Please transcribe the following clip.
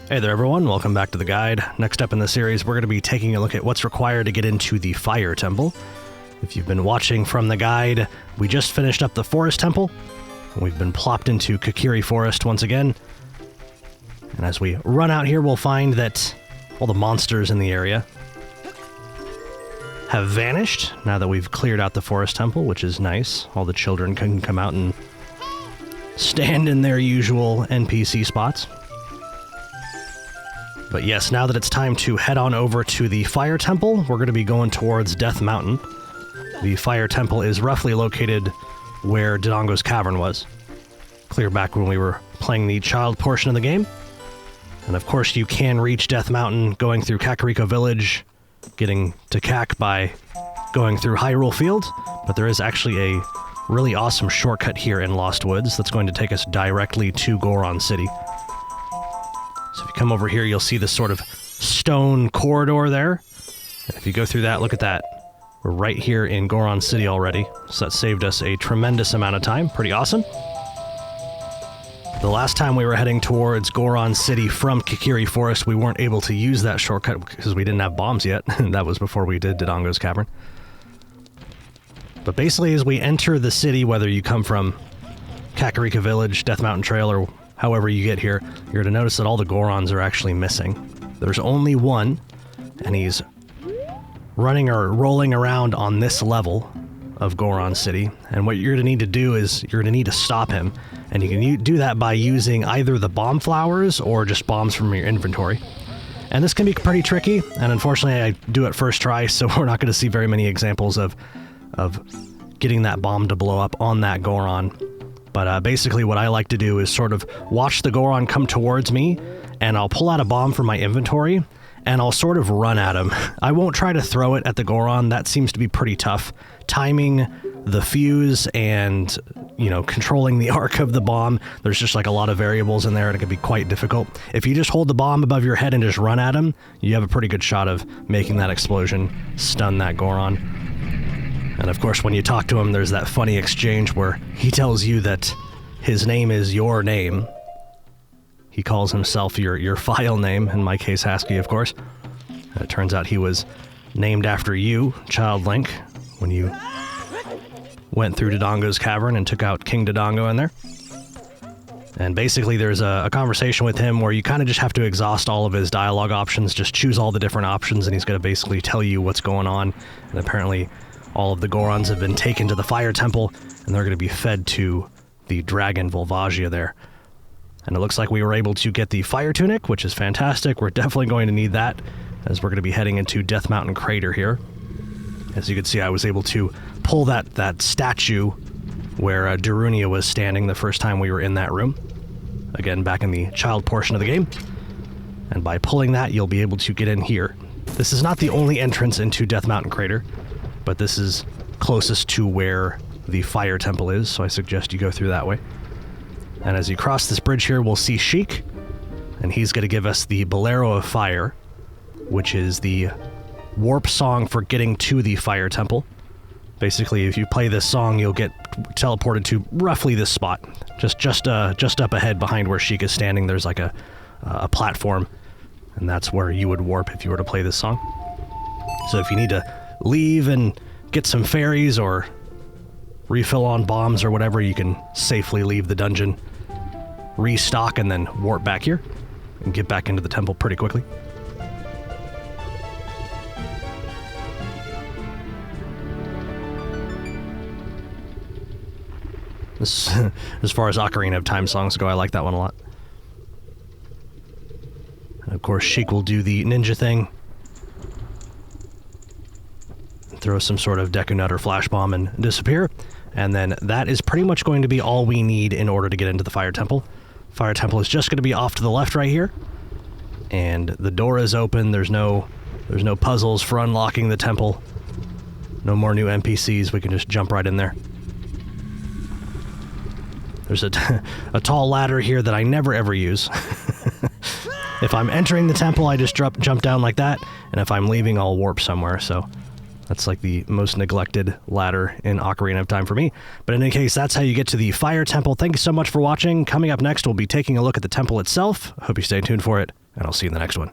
Hey there everyone, welcome back to the guide. Next up in the series, we're going to be taking a look at what's required to get into the Fire Temple. If you've been watching from the guide, we just finished up the Forest Temple. We've been plopped into Kokiri Forest once again. And as we run out here, we'll find that all the monsters in the area have vanished now that we've cleared out the Forest Temple, which is nice. All the children can come out and stand in their usual NPC spots. But yes, now that it's time to head on over to the Fire Temple, we're going to be going towards Death Mountain. The Fire Temple is roughly located where Dodongo's Cavern was, clear back when we were playing the child portion of the game. And of course you can reach Death Mountain going through Kakariko Village, getting to Kak by going through Hyrule Field, but there is actually a really awesome shortcut here in Lost Woods that's going to take us directly to Goron City. So if you come over here, you'll see this sort of stone corridor there. And if you go through that, look at that. We're right here in Goron City already. So that saved us a tremendous amount of time. Pretty awesome. The last time we were heading towards Goron City from Kokiri Forest, we weren't able to use that shortcut because we didn't have bombs yet. That was before we did Dodongo's Cavern. But basically, as we enter the city, whether you come from Kakariko Village, Death Mountain Trail, or however you get here, you're to notice that all the Gorons are actually missing. There's only one, and he's running or rolling around on this level of Goron City. And what you're going to need to do is you're going to need to stop him. And you can do that by using either the bomb flowers or just bombs from your inventory. And this can be pretty tricky, and unfortunately I do it first try, so we're not going to see very many examples of getting that bomb to blow up on that Goron. But basically what I like to do is sort of watch the Goron come towards me, and I'll pull out a bomb from my inventory, and I'll sort of run at him. I won't try to throw it at the Goron. That seems to be pretty tough. Timing the fuse and, you know, controlling the arc of the bomb, there's just like a lot of variables in there, and it can be quite difficult. If you just hold the bomb above your head and just run at him, you have a pretty good shot of making that explosion stun that Goron. And of course, when you talk to him, there's that funny exchange where he tells you that his name is your name. He calls himself your file name, in my case, Husky, of course. And it turns out he was named after you, Child Link, when you went through Dodongo's Cavern and took out King Dodongo in there. And basically, there's a conversation with him where you kind of just have to exhaust all of his dialogue options, just choose all the different options, and he's going to basically tell you what's going on. And apparently, all of the Gorons have been taken to the Fire Temple, and they're going to be fed to the Dragon Volvagia there. And it looks like we were able to get the Fire Tunic, which is fantastic. We're definitely going to need that, as we're going to be heading into Death Mountain Crater here. As you can see, I was able to pull that statue where Darunia was standing the first time we were in that room. Again, back in the child portion of the game. And by pulling that, you'll be able to get in here. This is not the only entrance into Death Mountain Crater, but this is closest to where the Fire Temple is, so I suggest you go through that way. And as you cross this bridge here, we'll see Sheik, and he's going to give us the Bolero of Fire, which is the warp song for getting to the Fire Temple. Basically, if you play this song, you'll get teleported to roughly this spot. Just up ahead behind where Sheik is standing, there's like a platform, and that's where you would warp if you were to play this song. So if you need to leave and get some fairies or refill on bombs or whatever, you can safely leave the dungeon, restock, and then warp back here and get back into the temple pretty quickly. As far as Ocarina of Time songs go, I like that one a lot. And of course, Sheik will do the ninja thing, throw some sort of Deku Nut or Flash Bomb and disappear. And then that is pretty much going to be all we need in order to get into the Fire Temple. Fire Temple is just going to be off to the left right here. And the door is open. There's no puzzles for unlocking the temple. No more new NPCs. We can just jump right in there. There's a tall ladder here that I never ever use. If I'm entering the temple, I just jump down like that. And if I'm leaving, I'll warp somewhere. So that's like the most neglected ladder in Ocarina of Time for me. But in any case, that's how you get to the Fire Temple. Thank you so much for watching. Coming up next, we'll be taking a look at the temple itself. I hope you stay tuned for it. and I'll see you in the next one.